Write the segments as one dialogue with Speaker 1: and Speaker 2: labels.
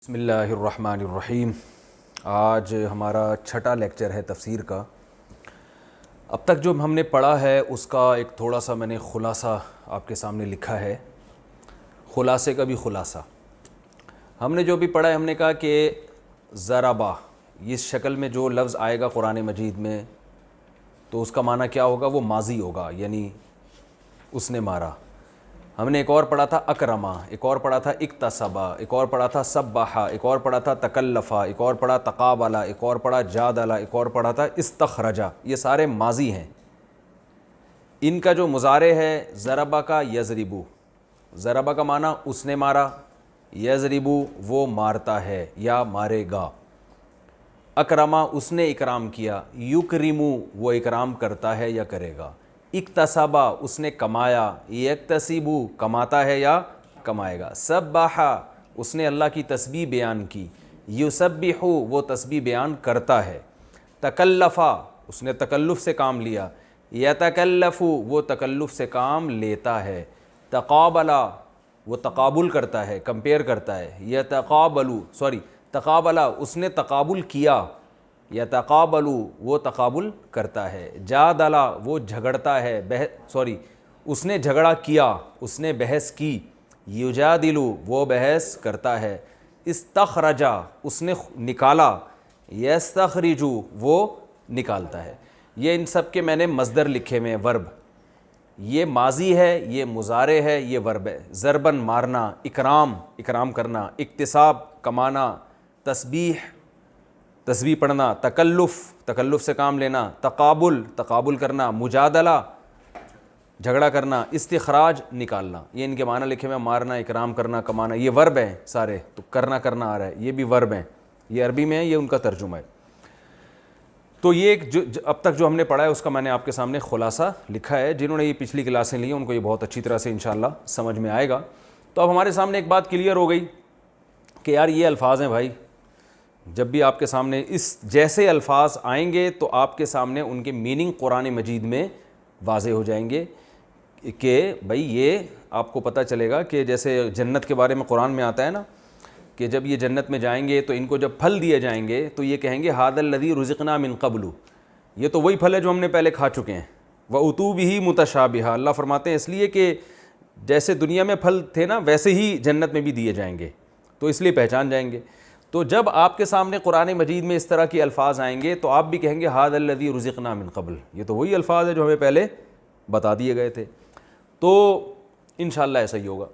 Speaker 1: بسم اللہ الرحمن الرحیم۔ آج ہمارا چھٹا لیکچر ہے تفسیر کا۔ اب تک جو ہم نے پڑھا ہے اس کا ایک تھوڑا سا میں نے خلاصہ آپ کے سامنے لکھا ہے، خلاصے کا بھی خلاصہ۔ ہم نے جو بھی پڑھا ہے ہم نے کہا کہ ضربہ اس شکل میں جو لفظ آئے گا قرآن مجید میں تو اس کا معنی کیا ہوگا؟ وہ ماضی ہوگا، یعنی اس نے مارا۔ ہم نے ایک اور پڑھا تھا اکرما، ایک اور پڑھا تھا اکتسبا، ایک اور پڑھا تھا سبحا، ایک اور پڑھا تھا تکلفا، ایک اور پڑھا تقابلا، ایک اور پڑھا جادلا، ایک اور پڑھا تھا استخرجا۔ یہ سارے ماضی ہیں۔ ان کا جو مضارع ہے ضربہ کا یضربو، ضربہ کا معنی اس نے مارا، یضربو وہ مارتا ہے یا مارے گا، اکرما اس نے اکرام کیا، یکرمو وہ اکرام کرتا ہے یا کرے گا، اکتسبا اس نے کمایا، یکتسبو کماتا ہے یا کمائے گا، سبحا اس نے اللہ کی تسبیح بیان کی، یسبحو وہ تسبیح بیان کرتا ہے، تکلفا اس نے تکلف سے کام لیا، یتکلفو وہ تکلف سے کام لیتا ہے، تقابلا وہ تقابل کرتا ہے، کمپیئر کرتا ہے، تقابلا اس نے تقابل کیا، یتقابلو وہ تقابل کرتا ہے، جادلا وہ جھگڑتا ہے، اس نے جھگڑا کیا، اس نے بحث کی، یجادلو وہ بحث کرتا ہے، استخرجا اس نے نکالا، یستخرجو وہ نکالتا ہے۔ یہ ان سب کے میں نے مصدر لکھے میں ورب، یہ ماضی ہے، یہ مضارع ہے، یہ ورب ہے۔ ضربن مارنا، اکرام اکرام کرنا، اکتساب کمانا، تسبیح پڑھنا، تکلف سے کام لینا، تقابل کرنا، مجادلہ جھگڑا کرنا، استخراج نکالنا۔ یہ ان کے معنی لکھے میں، مارنا، اکرام کرنا، کمانا، یہ ورب ہیں سارے، تو کرنا آ رہا ہے، یہ بھی ورب ہیں، یہ عربی میں ہے، یہ ان کا ترجمہ ہے۔ تو یہ ایک اب تک جو ہم نے پڑھا ہے اس کا میں نے آپ کے سامنے خلاصہ لکھا ہے۔ جنہوں نے یہ پچھلی کلاسیں لی ہیں ان کو یہ بہت اچھی طرح سے انشاءاللہ سمجھ میں آئے گا۔ تو اب ہمارے سامنے ایک بات کلیئر ہو گئی کہ یار یہ الفاظ ہیں بھائی، جب بھی آپ کے سامنے اس جیسے الفاظ آئیں گے تو آپ کے سامنے ان کے میننگ قرآن مجید میں واضح ہو جائیں گے کہ بھائی یہ آپ کو پتہ چلے گا کہ جیسے جنت کے بارے میں قرآن میں آتا ہے نا کہ جب یہ جنت میں جائیں گے تو ان کو جب پھل دیے جائیں گے تو یہ کہیں گے ھذا الذی رزقنا من قبل، یہ تو وہی پھل ہے جو ہم نے پہلے کھا چکے ہیں، وَأُتُوا بِهِ مُتَشَابِهًا، اللہ فرماتے ہیں اس لیے کہ جیسے دنیا میں پھل تھے نا ویسے ہی جنت میں بھی دیے جائیں گے، تو اس لیے پہچان جائیں گے۔ تو جب آپ کے سامنے قرآن مجید میں اس طرح کے الفاظ آئیں گے تو آپ بھی کہیں گے ھذا الذی رزقنا من قبل، یہ تو وہی الفاظ ہے جو ہمیں پہلے بتا دیے گئے تھے۔ تو انشاءاللہ ایسا ہی ہوگا،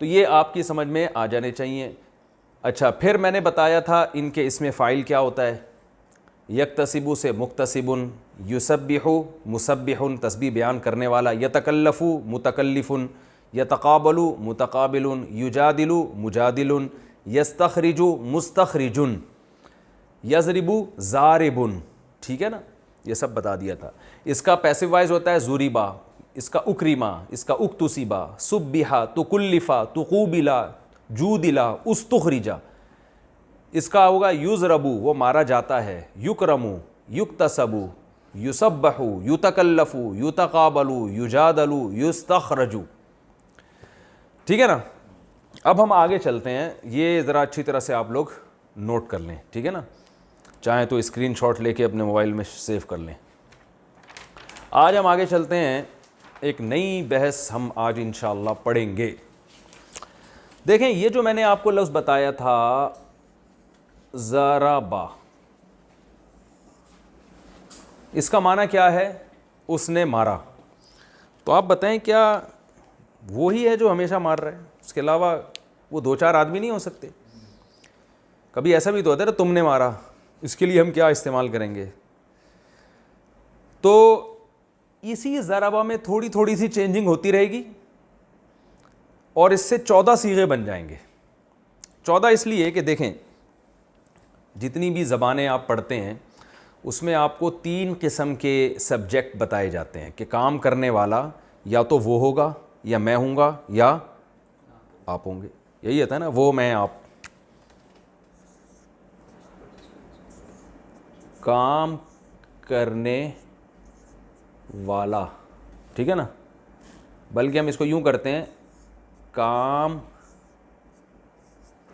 Speaker 1: تو یہ آپ کی سمجھ میں آ جانے چاہیے۔ اچھا، پھر میں نے بتایا تھا ان کے اسم فاعل کیا ہوتا ہے، یکتسبو سے مکتسب، یسبحو مسبح تسبیح بیان کرنے والا، یتکلفو متکلف، یتقابلو متقابل، یجادلو مجادل، یستخرجو مستخرج، یضربو ضارب، ٹھیک ہے نا، یہ سب بتا دیا تھا۔ اس کا پیسو وائز ہوتا ہے ضربا، اس کا اکرما، اس کا اکتسبا، سبحا، تکلفا، تقوبلا، جودلا، استخرجا۔ اس کا ہوگا یضربو وہ مارا جاتا ہے، یکرمو، یکتسبو، یسبحو، یتکلفو، یتقابلو، یجادلو، یستخرجو، ٹھیک ہے نا۔ اب ہم آگے چلتے ہیں، یہ ذرا اچھی طرح سے آپ لوگ نوٹ کر لیں، ٹھیک ہے نا، چاہیں تو اسکرین شاٹ لے کے اپنے موبائل میں سیو کر لیں۔ آج ہم آگے چلتے ہیں، ایک نئی بحث ہم آج انشاءاللہ پڑھیں گے۔ دیکھیں یہ جو میں نے آپ کو لفظ بتایا تھا ضربا، اس کا معنی کیا ہے؟ اس نے مارا۔ تو آپ بتائیں کیا وہی ہے جو ہمیشہ مار رہا ہے؟ اس کے علاوہ وہ دو چار آدمی نہیں ہو سکتے؟ کبھی ایسا بھی تو ہوتا ہے نا تم نے مارا، اس کے لیے ہم کیا استعمال کریں گے؟ تو اسی ضربہ میں تھوڑی تھوڑی سی چینجنگ ہوتی رہے گی اور اس سے 14 صیغے بن جائیں گے۔ 14 اس لیے کہ دیکھیں جتنی بھی زبانیں آپ پڑھتے ہیں اس میں آپ کو 3 قسم کے سبجیکٹ بتائے جاتے ہیں کہ کام کرنے والا یا تو وہ ہوگا یا میں ہوں گا یا آپ ہوں گے، یہی ہوتا ہے نا، وہ میں آپ۔ کام کرنے والا، ٹھیک ہے نا، بلکہ ہم اس کو یوں کرتے ہیں، کام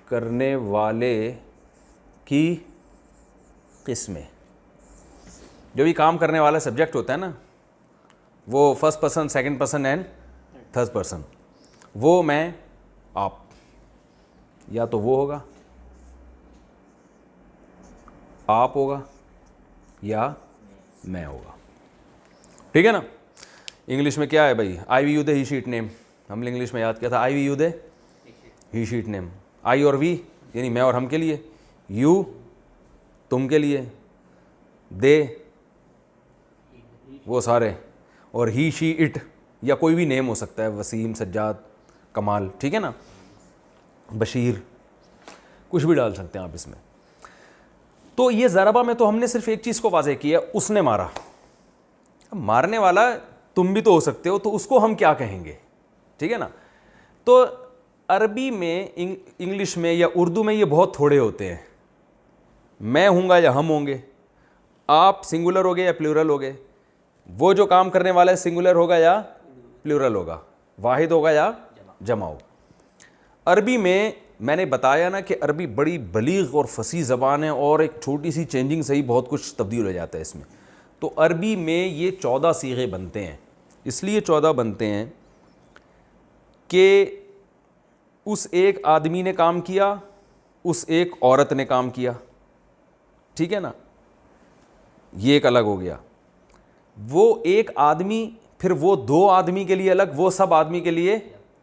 Speaker 1: کرنے والے کی قسمیں. جو بھی کام کرنے والا سبجیکٹ ہوتا ہے نا, وہ first person, second person and third person, وہ میں آپ, یا تو وہ ہوگا, آپ ہوگا, یا میں ہوگا. ٹھیک ہے نا. انگلش میں کیا ہے بھائی, آئی وی یو دے ہی شیٹ نیم, ہم نے انگلش میں یاد کیا تھا, آئی وی یو دے ہی شیٹ نیم. آئی اور وی یعنی میں اور ہم کے لیے, یو تم کے لیے, دے وہ سارے, اور ہی شی اٹ یا کوئی بھی نیم ہو سکتا ہے, وسیم, سجاد, کمال. ٹھیک ہے نا, بشیر, کچھ بھی ڈال سکتے ہیں آپ اس میں. تو یہ ضربہ میں تو ہم نے صرف ایک چیز کو واضح کیا, اس نے مارا. مارنے والا تم بھی تو ہو سکتے ہو, تو اس کو ہم کیا کہیں گے. ٹھیک ہے نا. تو عربی میں, انگلش میں یا اردو میں یہ بہت تھوڑے ہوتے ہیں. میں ہوں گا یا ہم ہوں گے, آپ سنگولر ہوگے یا پلورل ہوگے, وہ جو کام کرنے والا ہے سنگولر ہوگا یا پلورل ہوگا, واحد ہوگا یا جمع ہوگا. عربی میں نے بتایا نا کہ عربی بڑی بلیغ اور فصیح زبان ہے, اور ایک چھوٹی سی چینجنگ سے ہی بہت کچھ تبدیل ہو جاتا ہے اس میں. تو عربی میں یہ 14 صیغے بنتے ہیں. اس لیے 14 بنتے ہیں کہ اس ایک آدمی نے کام کیا, اس ایک عورت نے کام کیا. ٹھیک ہے نا, یہ ایک الگ ہو گیا. وہ ایک آدمی, پھر وہ دو آدمی کے لیے الگ, وہ سب آدمی کے لیے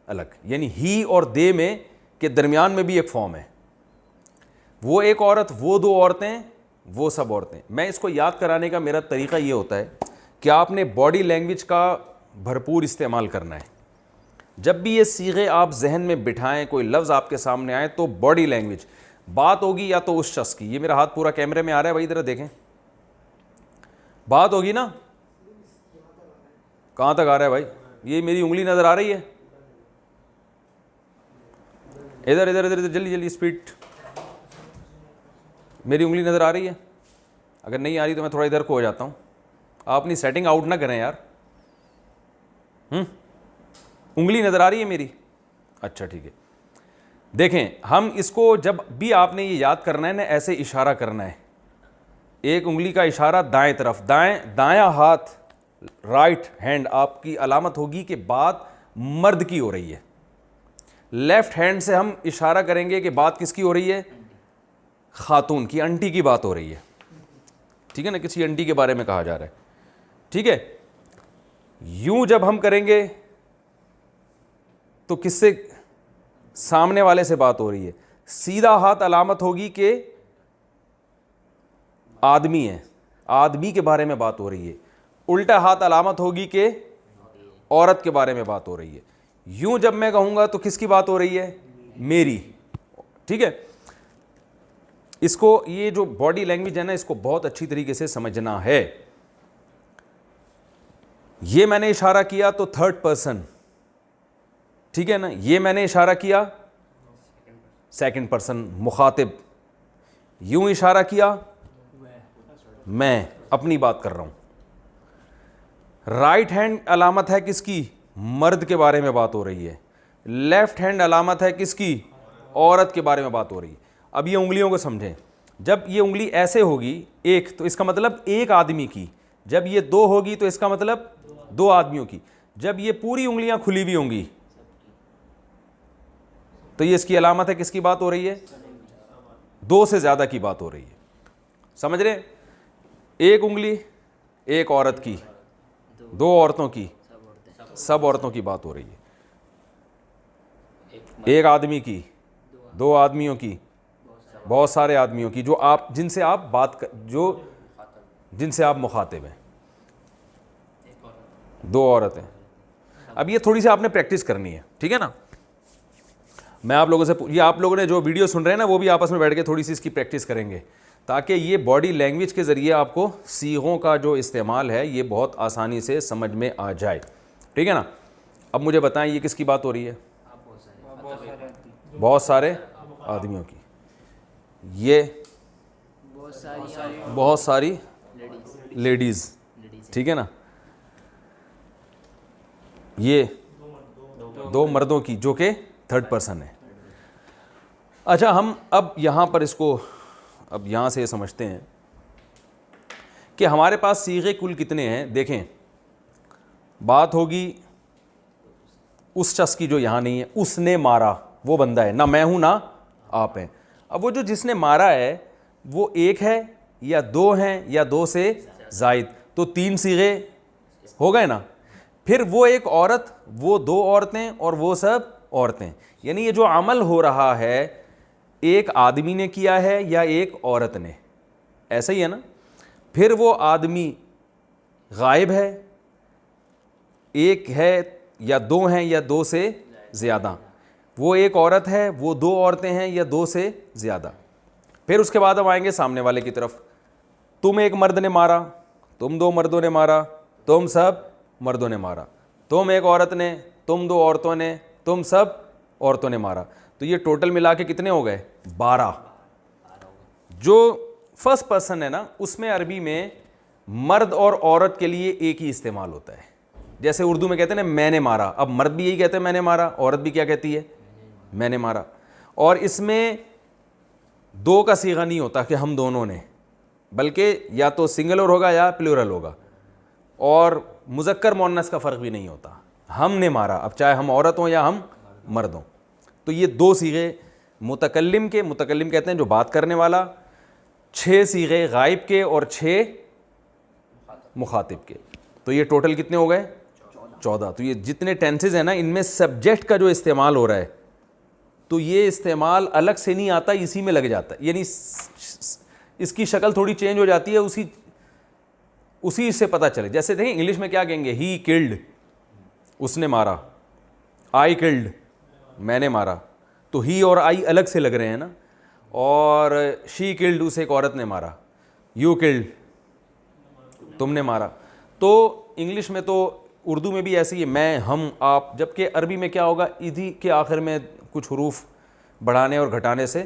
Speaker 1: الگ. یعنی ہی اور دے میں کے درمیان میں بھی ایک فارم ہے. وہ ایک عورت, وہ دو عورتیں, وہ سب عورتیں. میں اس کو یاد کرانے کا میرا طریقہ یہ ہوتا ہے کہ آپ نے باڈی لینگویج کا بھرپور استعمال کرنا ہے. جب بھی یہ صیغے آپ ذہن میں بٹھائیں, کوئی لفظ آپ کے سامنے آئے, تو باڈی لینگویج بات ہوگی یا تو اس شخص کی. یہ میرا ہاتھ پورا کیمرے میں آ رہا ہے بھائی, ذرا دیکھیں, بات ہوگی نا. کہاں تک آ رہا ہے بھائی, یہ میری انگلی نظر آ رہی ہے, ادھر ادھر ادھر جلدی جلدی اسپیڈ, میری انگلی نظر آ رہی ہے. اگر نہیں آ رہی تو میں تھوڑا ادھر کو ہو جاتا ہوں. آپ اپنی سیٹنگ آؤٹ نہ کریں یار. انگلی نظر آ رہی ہے میری, اچھا ٹھیک ہے. دیکھیں, ہم اس کو جب بھی آپ نے یہ یاد کرنا ہے نا, ایسے اشارہ کرنا ہے. ایک انگلی کا اشارہ دائیں طرف, دایاں ہاتھ, رائٹ ہینڈ آپ کی علامت ہوگی کہ بات مرد کی ہو رہی ہے. لیفٹ ہینڈ سے ہم اشارہ کریں گے کہ بات کس کی ہو رہی ہے, خاتون کی, انٹی کی بات ہو رہی ہے. ٹھیک ہے نا, کسی انٹی کے بارے میں کہا جا رہا ہے. ٹھیک ہے. یوں جب ہم کریں گے تو کس سے, سامنے والے سے بات ہو رہی ہے. سیدھا ہاتھ علامت ہوگی کہ آدمی ہے, آدمی کے بارے میں بات ہو رہی ہے. الٹا ہاتھ علامت ہوگی کہ عورت کے بارے میں بات ہو رہی ہے. یوں جب میں کہوں گا تو کس کی بات ہو رہی ہے, میری. ٹھیک ہے. اس کو, یہ جو باڈی لینگویج ہے نا, اس کو بہت اچھی طریقے سے سمجھنا ہے. یہ میں نے اشارہ کیا تو تھرڈ پرسن. ٹھیک ہے نا. یہ میں نے اشارہ کیا سیکنڈ پرسن, مخاطب. یوں اشارہ کیا, میں اپنی بات کر رہا ہوں. رائٹ ہینڈ علامت ہے کس کی, مرد کے بارے میں بات ہو رہی ہے. لیفٹ ہینڈ علامت ہے کس کی, عورت کے بارے میں بات ہو رہی ہے. اب یہ انگلیوں کو سمجھیں. جب یہ انگلی ایسے ہوگی ایک, تو اس کا مطلب ایک آدمی کی. جب یہ دو ہوگی تو اس کا مطلب دو آدمیوں کی. جب یہ پوری انگلیاں کھلی ہوئی ہوں گی تو یہ اس کی علامت ہے کس کی بات ہو رہی ہے, دو سے زیادہ کی بات ہو رہی ہے. سمجھ رہے ہیں. ایک انگلی ایک عورت کی, دو عورتوں کی, سب عورتوں کی بات ہو رہی ہے. ایک آدمی کی, دو آدمیوں کی, بہت سارے آدمیوں کی, جو آپ, جن سے آپ بات, جو جن سے آپ مخاطب ہیں. دو عورتیں. اب یہ تھوڑی سی آپ نے پریکٹس کرنی ہے. ٹھیک ہے نا. میں آپ لوگوں سے, یہ آپ لوگوں نے جو ویڈیو سن رہے ہیں نا, وہ بھی آپس میں بیٹھ کے تھوڑی سی اس کی پریکٹس کریں گے, تاکہ یہ باڈی لینگویج کے ذریعے آپ کو صیغوں کا جو استعمال ہے یہ بہت آسانی سے سمجھ میں آ جائے. ٹھیک ہے نا. اب مجھے بتائیں یہ کس کی بات ہو رہی ہے, بہت سارے آدمیوں کی. یہ بہت ساری لیڈیز. ٹھیک ہے نا. یہ دو مردوں کی, جو کہ تھرڈ پرسن ہے. اچھا ہم اب یہاں پر اس کو اب یہاں سے یہ سمجھتے ہیں کہ ہمارے پاس صیغے کل کتنے ہیں. دیکھیں بات ہوگی اس شخص کی جو یہاں نہیں ہے. اس نے مارا, وہ بندہ ہے, نہ میں ہوں نہ آپ ہیں. اب وہ جو جس نے مارا ہے وہ ایک ہے یا دو ہیں یا دو سے زائد, تو تین صیغے ہو گئے نا. پھر وہ ایک عورت, وہ دو عورتیں اور وہ سب عورتیں. یعنی یہ جو عمل ہو رہا ہے ایک آدمی نے کیا ہے یا ایک عورت نے, ایسا ہی ہے نا. پھر وہ آدمی غائب ہے, ایک ہے یا دو ہیں یا دو سے زیادہ. وہ ایک عورت ہے, وہ دو عورتیں ہیں یا دو سے زیادہ. پھر اس کے بعد ہم آئیں گے سامنے والے کی طرف. تم ایک مرد نے مارا, تم دو مردوں نے مارا, تم سب مردوں نے مارا. تم ایک عورت نے, تم دو عورتوں نے, تم سب عورتوں نے مارا. تو یہ ٹوٹل ملا کے کتنے ہو گئے؟ 12. جو فرسٹ پرسن ہے نا اس میں عربی میں مرد اور عورت کے لیے ایک ہی استعمال ہوتا ہے. جیسے اردو میں کہتے ہیں نا میں نے مارا, اب مرد بھی یہی کہتے ہیں میں نے مارا, عورت بھی کیا کہتی ہے میں نے مارا. اور اس میں دو کا صیغہ نہیں ہوتا کہ ہم دونوں نے, بلکہ یا تو سنگولر ہوگا یا پلورل ہوگا. اور مذکر مؤنث کا فرق بھی نہیں ہوتا, ہم نے مارا, اب چاہے ہم عورت ہوں یا ہم مرد ہوں. تو یہ دو صیغے متکلم کے, متکلم کہتے ہیں جو بات کرنے والا, 6 صیغے غائب کے اور 6 مخاطب کے. تو یہ ٹوٹل کتنے ہو گئے؟ 14. تو یہ جتنے ٹینسز ہیں نا ان میں سبجیکٹ کا جو استعمال ہو رہا ہے تو یہ استعمال الگ سے نہیں آتا, اسی میں لگ جاتا ہے. یعنی اس کی شکل تھوڑی چینج ہو جاتی ہے, اسی سے پتہ چلے. جیسے دیکھیں انگلش میں کیا کہیں گے, ہی کلڈ, اس نے مارا. آئی کلڈ, میں نے مارا. تو ہی اور آئی الگ سے لگ رہے ہیں نا. اور شی کلڈ, اسے ایک عورت نے مارا. یو کلڈ, تم نے مارا. تو انگلش میں تو اردو میں بھی ایسی ہے, میں, ہم, آپ. جبکہ عربی میں کیا ہوگا, ادھی کے آخر میں کچھ حروف بڑھانے اور گھٹانے سے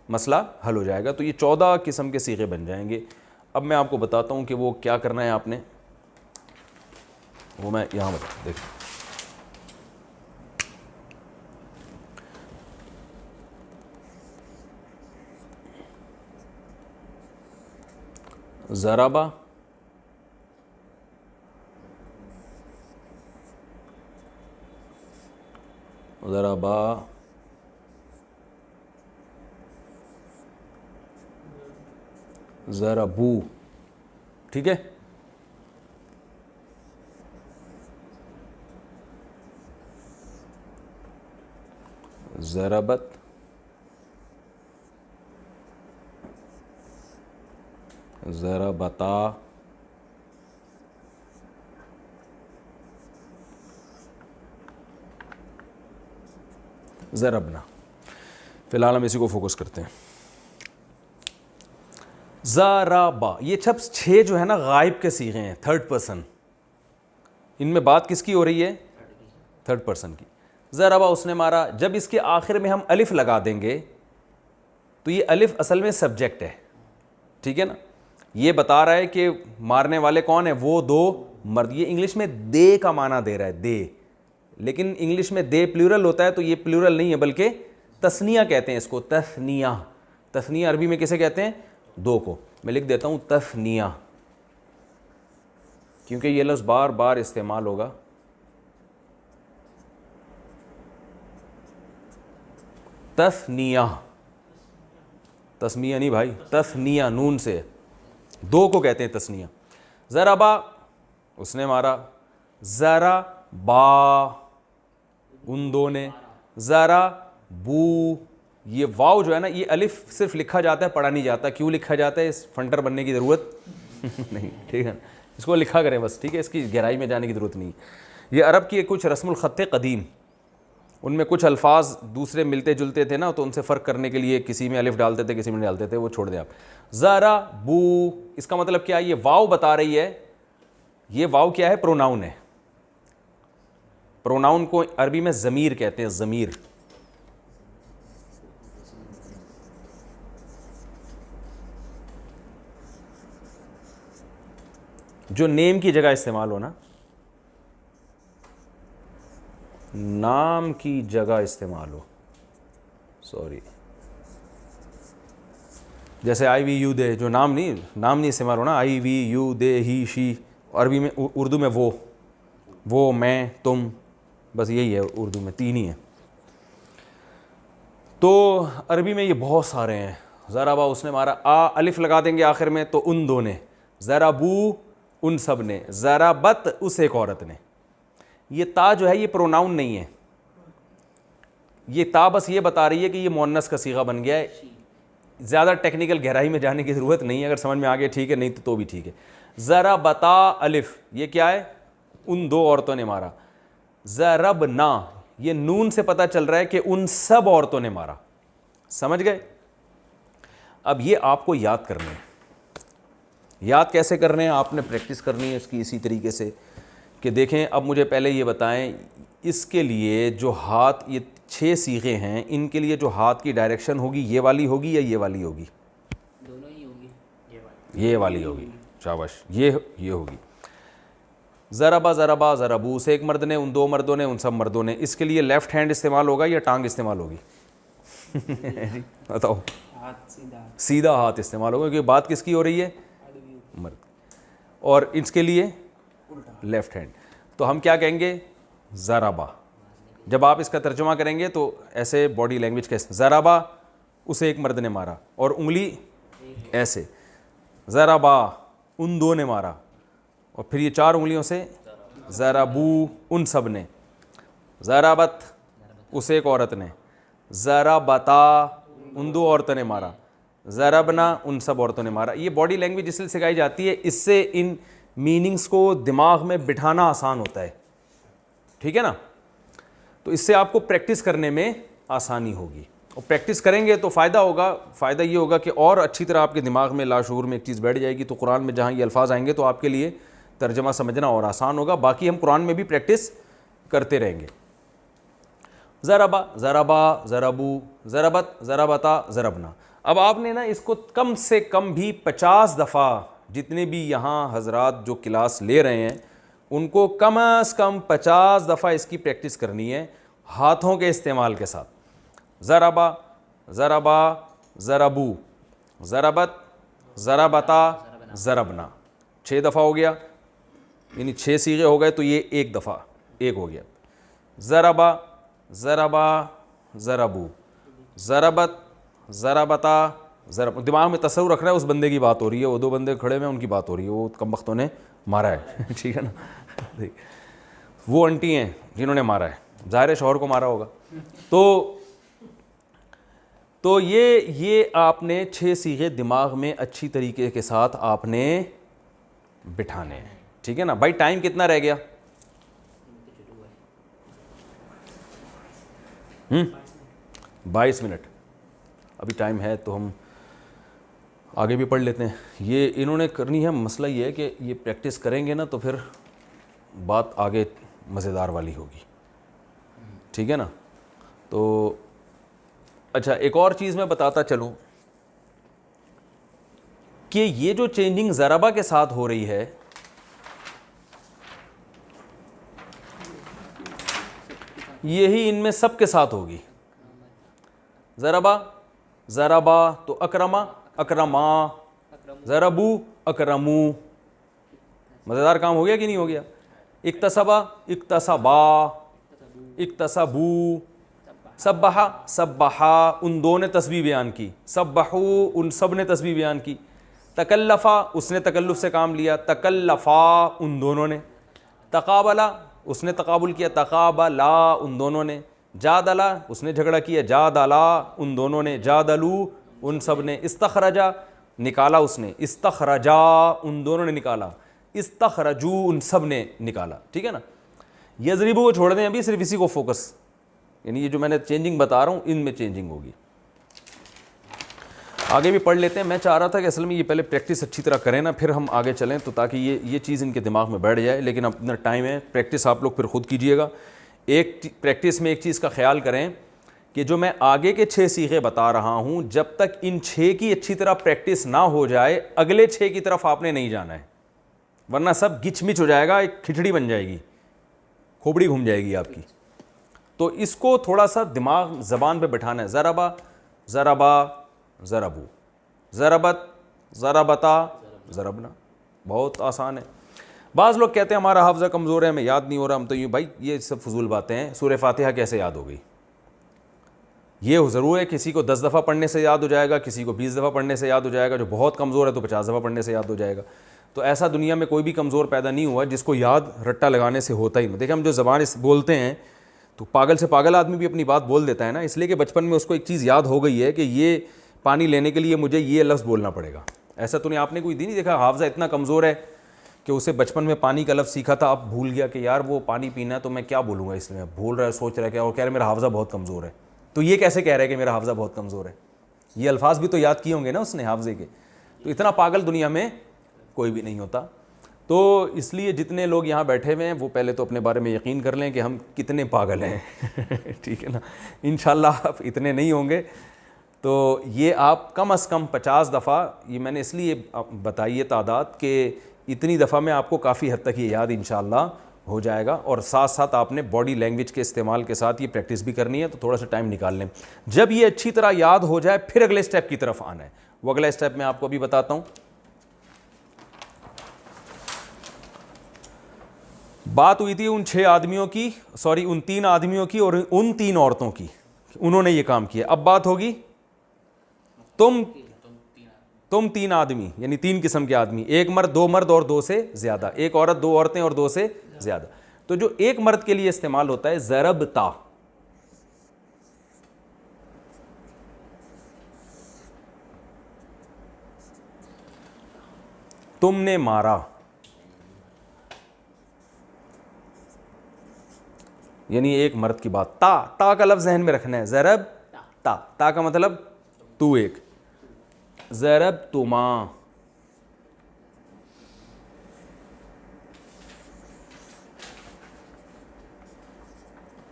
Speaker 1: مسئلہ حل ہو جائے گا. تو یہ 14 قسم کے صیغے بن جائیں گے. اب میں آپ کو بتاتا ہوں کہ وہ کیا کرنا ہے آپ نے, وہ میں یہاں بتا دیکھ. ضربہ, ضربا, ضربو, ٹھیک ہے. ضربت, ضربتا, ضربنا. فی الحال ہم اسی کو فوکس کرتے ہیں. ضربا, یہ سب 6 جو ہے نا غائب کے صیغے ہیں, تھرڈ پرسن. ان میں بات کس کی ہو رہی ہے؟ تھرڈ پرسن کی. ضربا, اس نے مارا. جب اس کے آخر میں ہم الف لگا دیں گے تو یہ الف اصل میں سبجیکٹ ہے, ٹھیک ہے نا. یہ بتا رہا ہے کہ مارنے والے کون ہیں, وہ دو مرد. یہ انگلش میں دے کا معنی دے رہا ہے, دے, لیکن انگلش میں دے پلورل ہوتا ہے, تو یہ پلورل نہیں ہے بلکہ تثنیہ کہتے ہیں اس کو. تثنیہ, تثنیہ عربی میں کسے کہتے ہیں؟ دو کو. میں لکھ دیتا ہوں تثنیہ, کیونکہ یہ لفظ بار بار استعمال ہوگا. تثنیہ, تسمیہ نہیں بھائی, تثنیہ نون سے, دو کو کہتے ہیں تثنیہ. ضربا, اس نے مارا. ضربا, ان دو نے. ضربو, یہ واو جو ہے نا یہ الف صرف لکھا جاتا ہے, پڑھا نہیں جاتا. کیوں لکھا جاتا ہے؟ اس فنٹر بننے کی ضرورت نہیں, ٹھیک ہے. اس کو لکھا کریں بس, ٹھیک ہے, اس کی گہرائی میں جانے کی ضرورت نہیں. یہ عرب کی کچھ رسم الخط قدیم, ان میں کچھ الفاظ دوسرے ملتے جلتے تھے نا, تو ان سے فرق کرنے کے لیے کسی میں الف ڈالتے تھے کسی میں ڈالتے تھے, وہ چھوڑ دیں آپ. ضربو, اس کا مطلب کیا ہے؟ یہ واو بتا رہی ہے. یہ واو کیا ہے؟ پروناؤن ہے. پروناؤن کو عربی میں ضمیر کہتے ہیں, ضمیر. جو نیم کی جگہ استعمال ہونا, نام کی جگہ استعمال ہو, سوری, جیسے آئی وی یو دے، جو نام نہیں استعمال ہونا، آئی وی یو دے ہی شی، عربی میں اردو میں وہ میں تم، بس یہی ہے اردو میں، 3 ہی ہیں. تو عربی میں یہ بہت سارے ہیں. ضربا اس نے مارا، الف لگا دیں گے آخر میں تو ان دو نے، ضربو ان سب نے، ضربت اس ایک عورت نے. یہ تا جو ہے یہ پروناؤن نہیں ہے، یہ تا بس یہ بتا رہی ہے کہ یہ مؤنث کا صیغہ بن گیا ہے. زیادہ ٹیکنیکل گہرائی میں جانے کی ضرورت نہیں ہے، اگر سمجھ میں آ گیا ٹھیک ہے، نہیں تو بھی ٹھیک ہے. ضربتا الف، یہ کیا ہے؟ ان 2 عورتوں نے مارا. ضربنا، یہ نون سے پتہ چل رہا ہے کہ ان سب عورتوں نے مارا. سمجھ گئے؟ اب یہ آپ کو یاد کرنے ہیں. یاد کیسے کرنے ہیں؟ آپ نے پریکٹس کرنی ہے اس کی اسی طریقے سے کہ دیکھیں. اب مجھے پہلے یہ بتائیں، اس کے لیے جو ہاتھ، یہ 6 صیغے ہیں، ان کے لیے جو ہاتھ کی ڈائریکشن ہوگی یہ والی ہوگی یا یہ والی ہوگی؟
Speaker 2: دونوں ہی ہوگی.
Speaker 1: یہ والی ہوگی. شاباش، یہ ہوگی. ضربا ضربا ضربو، سے ایک مرد نے، ان 2 مردوں نے، ان سب مردوں نے. اس کے لیے لیفٹ ہینڈ استعمال ہوگا یا ٹانگ استعمال ہوگی؟ بتاؤ. سیدھا ہاتھ استعمال ہوگا کیونکہ بات کس کی ہو رہی ہے؟ مرد. اور اس کے لیے لیفٹ ہینڈ. تو ہم کیا کہیں گے؟ ضربا. جب آپ اس کا ترجمہ کریں گے تو ایسے باڈی لینگویج کیسے؟ ضربا اسے ایک مرد نے مارا، اور انگلی ایسے. ضربا ان 2 نے مارا، اور پھر یہ 4 انگلیوں سے ضربو ان سب نے. ضربت اسے ایک عورت نے. ضربتا ان 2 عورتوں نے مارا. ضربنا ان سب عورتوں نے مارا. یہ باڈی لینگویج اس لیے سکھائی جاتی ہے، اس سے ان میننگز کو دماغ میں بٹھانا آسان ہوتا ہے. ٹھیک ہے نا؟ تو اس سے آپ کو پریکٹس کرنے میں آسانی ہوگی، اور پریکٹس کریں گے تو فائدہ ہوگا. فائدہ یہ ہوگا کہ اور اچھی طرح آپ کے دماغ میں لاشعور میں ایک چیز بیٹھ جائے گی، تو قرآن میں جہاں یہ الفاظ آئیں گے تو آپ کے لیے ترجمہ سمجھنا اور آسان ہوگا. باقی ہم قرآن میں بھی پریکٹس کرتے رہیں گے. ضربا ضربا ضربو، ضربت ضربتا ضربنا. اب آپ نے نا اس کو کم سے کم بھی 50 دفعہ، جتنے بھی یہاں حضرات جو کلاس لے رہے ہیں ان کو کم از کم 50 دفعہ اس کی پریکٹس کرنی ہے ہاتھوں کے استعمال کے ساتھ. ضربا ضربا ضربو، ضربت ضربتا ضربنا. 6 دفعہ ہو گیا، یعنی 6 صیغے ہو گئے، تو یہ 1 دفعہ ایک ہو گیا. ضربا ضربا ضربو، ضربت ضربتا ضرب. دماغ میں تصور رکھ رہا ہے اس بندے کی بات ہو رہی ہے، وہ 2 بندے کھڑے ہوئے ہیں ان کی بات ہو رہی ہے، وہ کم بختوں نے مارا ہے. ٹھیک ہے نا؟ وہ انٹی ہیں جنہوں نے مارا ہے، ظاہر ہے شوہر کو مارا ہوگا. تو یہ آپ نے 6 صیغے دماغ میں اچھی طریقے کے ساتھ آپ نے بٹھانے ہیں. ٹھیک ہے نا بھائی؟ ٹائم کتنا رہ گیا؟ 22 منٹ ابھی ٹائم ہے، تو ہم آگے بھی پڑھ لیتے ہیں. یہ انہوں نے کرنی ہے. مسئلہ یہ ہے کہ یہ پریکٹس کریں گے نا تو پھر بات آگے مزیدار والی ہوگی. ٹھیک ہے نا؟ تو اچھا، ایک اور چیز میں بتاتا چلوں کہ یہ جو چینجنگ ضربہ کے ساتھ ہو رہی ہے، یہی ان میں سب کے ساتھ ہوگی. ضربا ضربا تو اکرما اکرما، ضربو اکرمو. مزیدار کام ہو گیا کہ نہیں ہو گیا؟ اکتسبا اکتسبا اکتسبو، سبحا سبحا ان 2 نے تسبیح بیان کی. سبحو ان سب نے تسبیح بیان کی. تکلفا اس نے تکلف سے کام لیا. تکلفا ان دونوں نے. تقابلا اس نے تقابل کیا. تقابلا ان دونوں نے. جادلا اس نے جھگڑا کیا. جادلا ان دونوں نے. جادلو ان سب نے. استخرجا نکالا اس نے. استخرجا ان دونوں نے نکالا. استخرجو ان سب نے نکالا. ٹھیک ہے نا؟ یضربو کو چھوڑ دیں ابھی، صرف اسی کو فوکس، یعنی یہ جو میں نے چینجنگ بتا رہا ہوں ان میں چینجنگ ہوگی. آگے بھی پڑھ لیتے ہیں. میں چاہ رہا تھا کہ اصل میں یہ پہلے پریکٹس اچھی طرح کریں نا، پھر ہم آگے چلیں، تو تاکہ یہ چیز ان کے دماغ میں بیٹھ جائے. لیکن اپنا ٹائم ہے، پریکٹس آپ لوگ پھر خود کیجئے گا. ایک پریکٹس میں ایک چیز کا خیال کریں کہ جو میں آگے کے 6 صیغے بتا رہا ہوں، جب تک ان 6 کی اچھی طرح پریکٹس نہ ہو جائے اگلے 6 کی طرف آپ نے نہیں جانا ہے، ورنہ سب گچ مچ ہو جائے گا، ایک کھچڑی بن جائے گی، کھوپڑی گھوم جائے گی آپ کی. تو اس کو تھوڑا سا دماغ زبان پہ بٹھانا ہے. ضربا ضربا ضربو. ضربت، ضربتا، ضربنا، بہت آسان ہے. بعض لوگ کہتے ہیں ہمارا حافظہ کمزور ہے، ہمیں یاد نہیں ہو رہا. ہم تو بھائی یہ سب فضول باتیں ہیں. سورہ فاتحہ کیسے یاد ہو گئی؟ یہ ضرور ہے کسی کو 10 دفعہ پڑھنے سے یاد ہو جائے گا، کسی کو 20 دفعہ پڑھنے سے یاد ہو جائے گا، جو بہت کمزور ہے تو 50 دفعہ پڑھنے سے یاد ہو جائے گا. تو ایسا دنیا میں کوئی بھی کمزور پیدا نہیں ہوا جس کو یاد رٹا لگانے سے ہوتا ہی نہیں. دیکھیں ہم جو زبان بولتے ہیں تو پاگل سے پاگل آدمی بھی اپنی بات بول دیتا ہے نا، اس لیے کہ بچپن میں اس کو ایک چیز یاد ہو گئی ہے کہ یہ پانی لینے کے لیے مجھے یہ لفظ بولنا پڑے گا. ایسا تو نہیں، آپ نے کوئی دن نہیں دیکھا حافظہ اتنا کمزور ہے کہ اسے بچپن میں پانی کا لفظ سیکھا تھا، اب بھول گیا کہ یار وہ پانی پینا ہے تو میں کیا بولوں گا اس میں، بھول رہا ہے، سوچ رہا ہے کہ، اور کہہ رہا ہے میرا حافظہ بہت کمزور ہے. تو یہ کیسے کہہ رہا ہے کہ میرا حافظہ بہت کمزور ہے؟ یہ الفاظ بھی تو یاد کیے ہوں گے نا اس نے حافظے کے. تو اتنا پاگل دنیا میں کوئی بھی نہیں ہوتا. تو اس لیے جتنے لوگ یہاں بیٹھے ہوئے ہیں وہ پہلے تو اپنے بارے میں یقین کر لیں کہ ہم کتنے پاگل ہیں. ٹھیک ہے نا، انشاءاللہ آپ اتنے نہیں ہوں گے. تو یہ آپ کم از کم 50 دفعہ، یہ میں نے اس لیے بتائی ہے تعداد کہ اتنی دفعہ میں آپ کو کافی حد تک یہ یاد انشاءاللہ ہو جائے گا. اور ساتھ ساتھ آپ نے باڈی لینگویج کے استعمال کے ساتھ یہ پریکٹس بھی کرنی ہے، تو تھوڑا سا ٹائم نکال لیں. جب یہ اچھی طرح یاد ہو جائے پھر اگلے اسٹیپ کی طرف آنا ہے. وہ اگلا اسٹیپ میں آپ کو ابھی بتاتا ہوں. بات ہوئی تھی ان 6 آدمیوں کی، ان 3 آدمیوں کی اور ان 3 عورتوں کی، انہوں نے یہ کام کیا. اب بات ہوگی تم 3 آدمی، یعنی 3 قسم کے آدمی، 1 مرد، 2 مرد اور 2 سے زیادہ، 1 عورت، 2 عورتیں اور 2 سے زیادہ. تو جو ایک مرد کے لیے استعمال ہوتا ہے ضربتا، تم نے مارا، یعنی ایک مرد کی بات. تا کا لفظ ذہن میں رکھنا ہے، ضرب تا کا مطلب تو ایک، ضرب تما،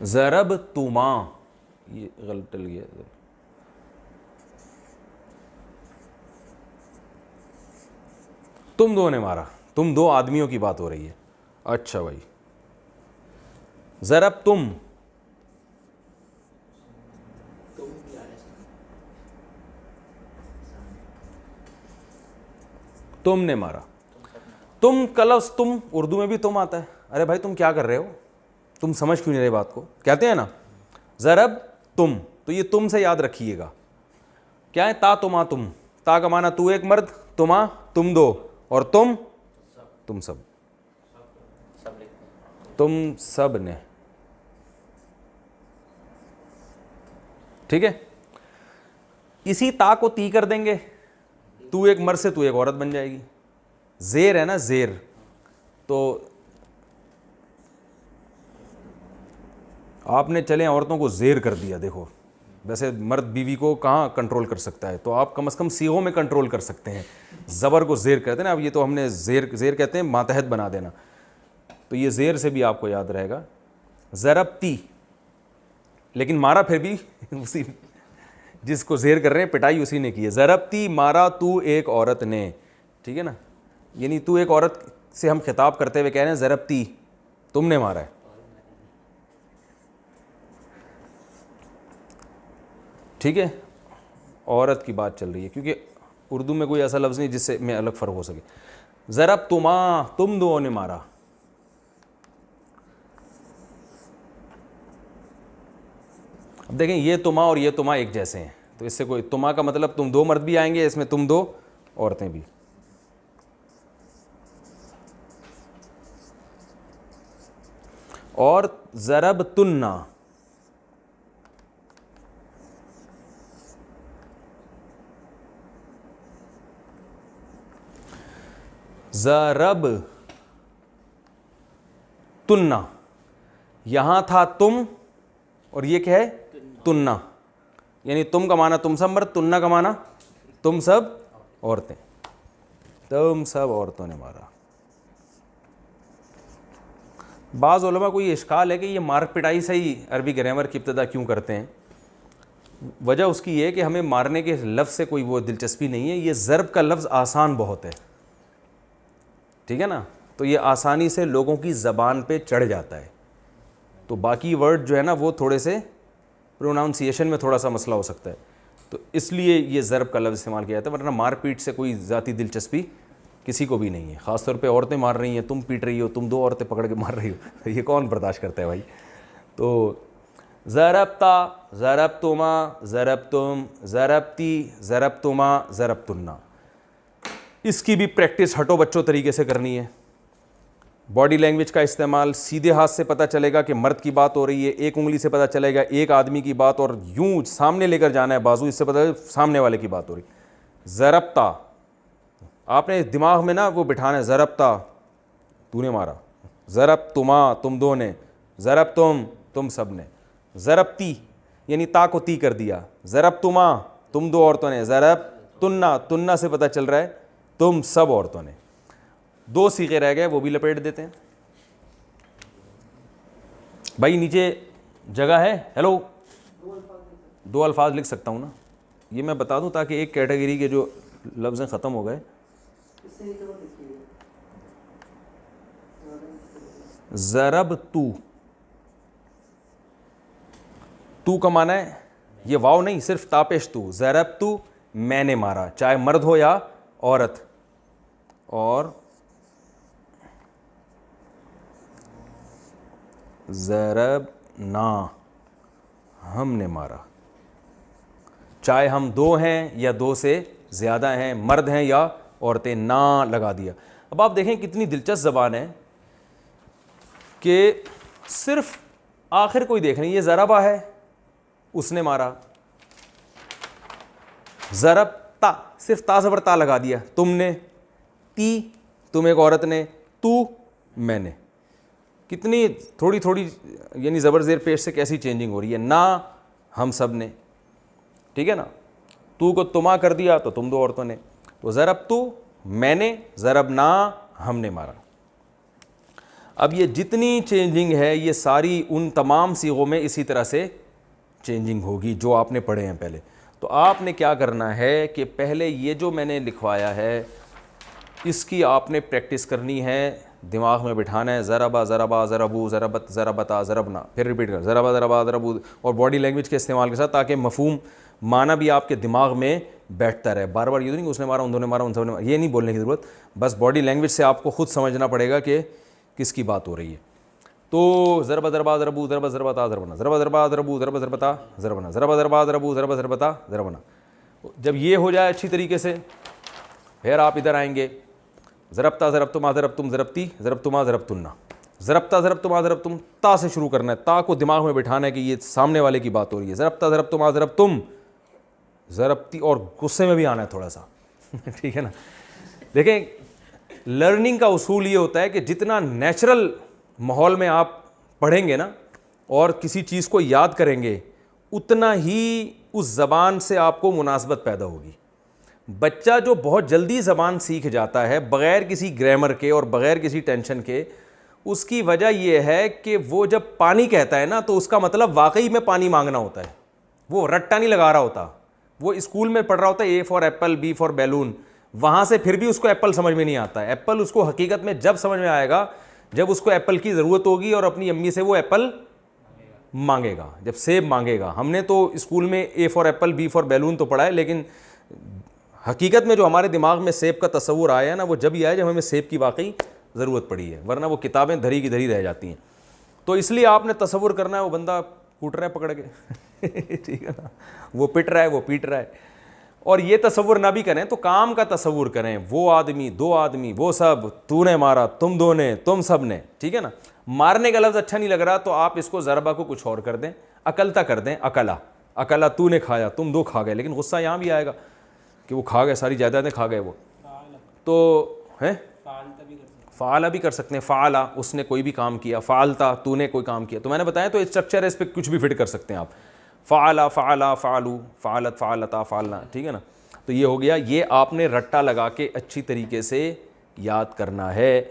Speaker 1: ضرب تما، یہ غلط ڈل گیا. تم 2 نے مارا، تم 2 آدمیوں کی بات ہو رہی ہے. اچھا بھائی، ضرب تم نے مارا. تم کا لفظ تم اردو میں بھی تم آتا ہے. ارے بھائی تم کیا کر رہے ہو، تم سمجھ کیوں نہیں رہے بات کو، کہتے ہیں نا ضرب تم. تو یہ تم سے یاد رکھیے گا کیا ہے، تا تما تم. تا کا معنی تو ایک مرد، تما تم 2، اور تم سب، تم سب نے. ٹھیک ہے، اسی تا کو تی کر دیں گے، تو ایک مرد سے تو ایک عورت بن جائے گی. زیر ہے نا، زیر. تو آپ نے چلیں عورتوں کو زیر کر دیا. دیکھو ویسے مرد بیوی کو کہاں کنٹرول کر سکتا ہے، تو آپ کم از کم صیغوں میں کنٹرول کر سکتے ہیں. زبر کو زیر کہتے ہیں نا، اب یہ تو ہم نے زیر کہتے ہیں ماتحت بنا دینا. تو یہ زیر سے بھی آپ کو یاد رہے گا. ضربتی، لیکن مارا پھر بھی اسی جس کو زیر کر رہے ہیں پٹائی اسی نے کی ہے. ضربتی، مارا تو ایک عورت نے. ٹھیک ہے نا، یعنی تو ایک عورت سے ہم خطاب کرتے ہوئے کہہ رہے ہیں ضربتی، تم نے مارا ہے. ٹھیک ہے، عورت کی بات چل رہی ہے کیونکہ اردو میں کوئی ایسا لفظ نہیں جس سے میں الگ فرق ہو سکے. ضرب تما، تم 2 نے مارا. اب دیکھیں یہ تما اور یہ تما ایک جیسے ہیں، تو اس سے کوئی تما کا مطلب تم 2 مرد بھی آئیں گے، اس میں تم 2 عورتیں بھی. اور ضرب تننا، ضرب تننا، یہاں تھا تم اور یہ کیا ہے تننا، یعنی تم کا معنی تم سب مرد، تننا کا معنی تم سب عورتیں. تم سب عورتوں نے مارا. بعض علماء کو یہ اشکال ہے کہ یہ مار پٹائی سے ہی عربی گرامر کی ابتدا کیوں کرتے ہیں. وجہ اس کی یہ کہ ہمیں مارنے کے لفظ سے کوئی وہ دلچسپی نہیں ہے. یہ ضرب کا لفظ آسان بہت ہے، ٹھیک ہے نا، تو یہ آسانی سے لوگوں کی زبان پہ چڑھ جاتا ہے. تو باقی ورڈ جو ہے نا وہ تھوڑے سے پروناؤنسیشن میں تھوڑا سا مسئلہ ہو سکتا ہے. تو اس لیے یہ ضرب کا لفظ استعمال کیا جاتا ہے، ورنہ مار پیٹ سے کوئی ذاتی دلچسپی کسی کو بھی نہیں ہے. خاص طور پہ عورتیں مار رہی ہیں، تم پیٹ رہی ہو، تم 2 عورتیں پکڑ کے مار رہی ہو، یہ کون برداشت کرتا ہے بھائی. تو ضربتا، ضربتما، ضربتم، ضربتی، ضربتما، ضربتنا، اس کی بھی پریکٹس ہٹو بچوں طریقے سے کرنی ہے. باڈی لینگویج کا استعمال، سیدھے ہاتھ سے پتہ چلے گا کہ مرد کی بات ہو رہی ہے، ایک انگلی سے پتہ چلے گا ایک آدمی کی بات، اور یوں سامنے لے کر جانا ہے بازو، اس سے پتہ چلے سامنے والے کی بات ہو رہی. ضربتا، آپ نے دماغ میں نا وہ بٹھانا ہے، ضربتا تو نے مارا، ضربتما تم 2 نے، ضربتم تم سب نے، ضربتی یعنی تا کو تی کر دیا، ضربتما تم 2 عورتوں نے، ضربتنا تننا سے پتہ چل رہا ہے تم سب عورتوں نے. 2 صیغے رہ گئے، وہ بھی لپیٹ دیتے ہیں. بھائی نیچے جگہ ہے؟ ہیلو، 2 الفاظ لکھ سکتا ہوں نا، یہ میں بتا دوں تاکہ ایک کیٹیگری کے جو لفظیں ختم ہو گئے. ضرب تو کا معنی ہے یہ واو نہیں، صرف تاپیش تو، ضرب تو میں نے مارا، چاہے مرد ہو یا عورت. اور ضربنا ہم نے مارا، چاہے ہم 2 ہیں یا 2 سے زیادہ ہیں، مرد ہیں یا عورتیں، نا لگا دیا. اب آپ دیکھیں کتنی دلچسپ زبان ہے کہ صرف آخر کوئی دیکھ نہیں، یہ ضربا ہے، اس نے مارا، ضرب تا، صرف تا زبر تا لگا دیا، تم نے، تی تم ایک عورت نے، تو میں نے. کتنی تھوڑی تھوڑی یعنی زبر زیر پیش سے کیسی چینجنگ ہو رہی ہے. نا ہم سب نے، ٹھیک ہے نا، تو کو تما کر دیا تو تم 2 عورتوں نے. تو ضرب تو میں نے، ضرب نا ہم نے مارا. اب یہ جتنی چینجنگ ہے یہ ساری ان تمام صیغوں میں اسی طرح سے چینجنگ ہوگی جو آپ نے پڑھے ہیں پہلے. تو آپ نے کیا کرنا ہے کہ پہلے یہ جو میں نے لکھوایا ہے اس کی آپ نے پریکٹس کرنی ہے، دماغ میں بٹھانا ہے. ضربا، ضربا، ضربو، ضربت، ضربتا، ضربنا، پھر ریپیٹ کر، ضربا، ضربا، ضربو، اور باڈی لینگویج کے استعمال کے ساتھ تاکہ مفہوم معنی بھی آپ کے دماغ میں بیٹھتا رہے. بار بار یہ نہیں کہ اس نے مارا، ان 2 نے مارا، ان سب نے مارا، یہ نہیں بولنے کی ضرورت. بس باڈی لینگویج سے آپ کو خود سمجھنا پڑے گا کہ کس کی بات ہو رہی ہے. تو ضربا، ضربا، ضربو، ضربا، ضربتا، ضربنا، ضربا، ضربا، ضربو، ضربا، ضربتا، ضربنا، ضربا، ضربا، ضربو، ضربا، ضربتا، ضربنا. جب یہ ہو جائے اچھی طریقے سے، پھر آپ ادھر آئیں گے، ضربتا، ضربتما، ضربتم، ضربتی، ضربتما، ضربتنا. ضربتا، ضربتما، ضربتم، تا سے شروع کرنا ہے، تا کو دماغ میں بٹھانا ہے کہ یہ سامنے والے کی بات ہو رہی ہے. ضربتا، ضربتما، ضربتم، ضربتی، اور غصے میں بھی آنا ہے تھوڑا سا ٹھیک ہے نا. دیکھیں لرننگ کا اصول یہ ہوتا ہے کہ جتنا نیچرل ماحول میں آپ پڑھیں گے نا اور کسی چیز کو یاد کریں گے اتنا ہی اس زبان سے آپ کو مناسبت پیدا ہوگی. بچہ جو بہت جلدی زبان سیکھ جاتا ہے بغیر کسی گرامر کے اور بغیر کسی ٹینشن کے، اس کی وجہ یہ ہے کہ وہ جب پانی کہتا ہے نا تو اس کا مطلب واقعی میں پانی مانگنا ہوتا ہے، وہ رٹا نہیں لگا رہا ہوتا. وہ اسکول میں پڑھ رہا ہوتا ہے A for apple, B for balloon, وہاں سے پھر بھی اس کو ایپل سمجھ میں نہیں آتا ہے. ایپل اس کو حقیقت میں جب سمجھ میں آئے گا جب اس کو ایپل کی ضرورت ہوگی اور اپنی امی سے وہ ایپل مانگے گا، جب سیب مانگے گا. ہم نے تو اسکول میں A for apple, B for balloon تو پڑھا ہے، لیکن حقیقت میں جو ہمارے دماغ میں سیب کا تصور آیا ہے نا وہ جب ہی آیا جب ہمیں سیب کی واقعی ضرورت پڑی ہے، ورنہ وہ کتابیں دھری کی دھری رہ جاتی ہیں. تو اس لیے آپ نے تصور کرنا ہے وہ بندہ کوٹ رہا ہے پکڑ کے ٹھیک ہے نا، وہ پٹ رہا ہے، وہ پیٹ رہا ہے. اور یہ تصور نہ بھی کریں تو کام کا تصور کریں، وہ آدمی، 2 آدمی، وہ سب، تو نے مارا، تم 2 نے، تم سب نے، ٹھیک ہے نا. مارنے کا لفظ اچھا نہیں لگ رہا تو آپ اس کو ضربہ کو کچھ اور کر دیں، اکلتا کر دیں، اکلا، اکلا تو نے کھایا، تم 2 کھا گئے. لیکن غصہ یہاں بھی آئے گا کہ وہ کھا گئے، ساری جائیدادیں کھا گئے وہ. تو ہیں فعالہ بھی کر سکتے ہیں، فعالہ اس نے کوئی بھی کام کیا، فعالتا تو نے کوئی کام کیا. تو میں نے بتایا تو اسٹرکچر ہے، اس پہ کچھ بھی فٹ کر سکتے ہیں آپ. فعالہ، فعلا، فعلو، فعلت، فعلتا، فعلنا، ٹھیک ہے نا. تو یہ ہو گیا، یہ آپ نے رٹا لگا کے اچھی طریقے سے یاد کرنا ہے.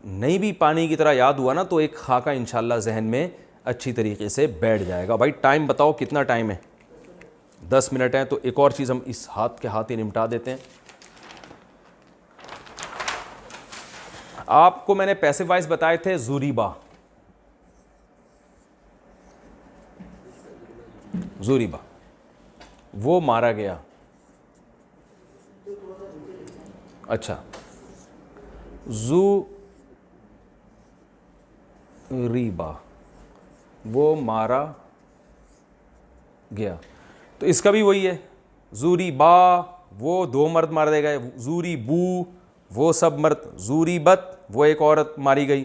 Speaker 1: نہیں بھی پانی کی طرح یاد ہوا نا تو ایک خاکہ انشاءاللہ ذہن میں اچھی طریقے سے بیٹھ جائے گا. بھائی ٹائم بتاؤ کتنا ٹائم ہے؟ 10 منٹ ہیں. تو ایک اور چیز ہم اس ہاتھ کے ہاتھ ہی نمٹا دیتے ہیں. آپ کو میں نے پیسو وائس بتائے تھے، زوریبا، زوریبا، وہ مارا گیا. اچھا, ضُرِبَ وہ مارا گیا. تو اس کا بھی وہی ہے, ضُرِبَ وہ دو مرد مارے گئے, ضُرِبُوا وہ سب مرد, ضُرِبَت وہ ایک عورت ماری گئی,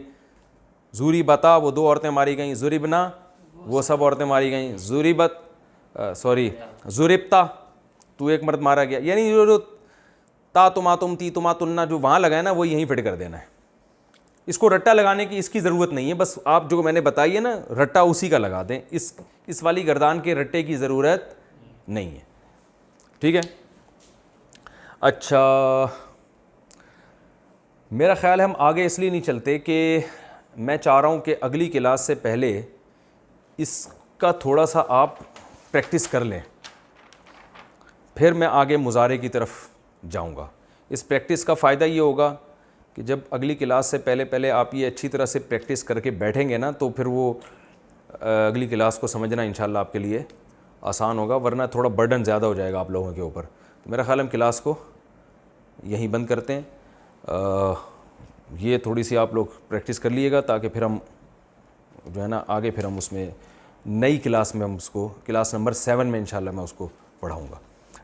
Speaker 1: ضُرِبَتَا وہ دو عورتیں ماری گئیں, ضُرِبْنَا وہ سب عورتیں ماری گئیں, ضُرِبْتَ تو ایک مرد مارا گیا. یعنی جو تا تم تی تما تننا جو وہاں لگا ہے نا وہ یہیں فٹ کر دینا ہے. اس کو رٹا لگانے کی اس کی ضرورت نہیں ہے, بس آپ جو میں نے بتائی ہے نا رٹا اسی کا لگا دیں, اس والی گردان کے رٹے کی ضرورت نہیں ہے. ٹھیک ہے. اچھا, میرا خیال ہے ہم آگے اس لیے نہیں چلتے کہ میں چاہ رہا ہوں کہ اگلی کلاس سے پہلے اس کا تھوڑا سا آپ پریکٹس کر لیں, پھر میں آگے مضارع کی طرف جاؤں گا. اس پریکٹس کا فائدہ یہ ہوگا کہ جب اگلی کلاس سے پہلے آپ یہ اچھی طرح سے پریکٹس کر کے بیٹھیں گے نا تو پھر وہ اگلی کلاس کو سمجھنا انشاءاللہ آپ کے لیے آسان ہوگا, ورنہ تھوڑا برڈن زیادہ ہو جائے گا آپ لوگوں کے اوپر. تو میرا خیال ہم کلاس کو یہیں بند کرتے ہیں. یہ تھوڑی سی آپ لوگ پریکٹس کر لیے گا تاکہ پھر ہم جو ہے نا آگے پھر ہم اس میں نئی کلاس میں ہم اس کو کلاس نمبر 7 میں انشاءاللہ میں اس کو پڑھاؤں گا.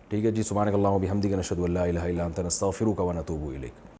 Speaker 1: ٹھیک ہے جی. سبحانک اللہم و بحمدک نشہد ان لا الہ الا انت نستغفرک و نتوب الیک.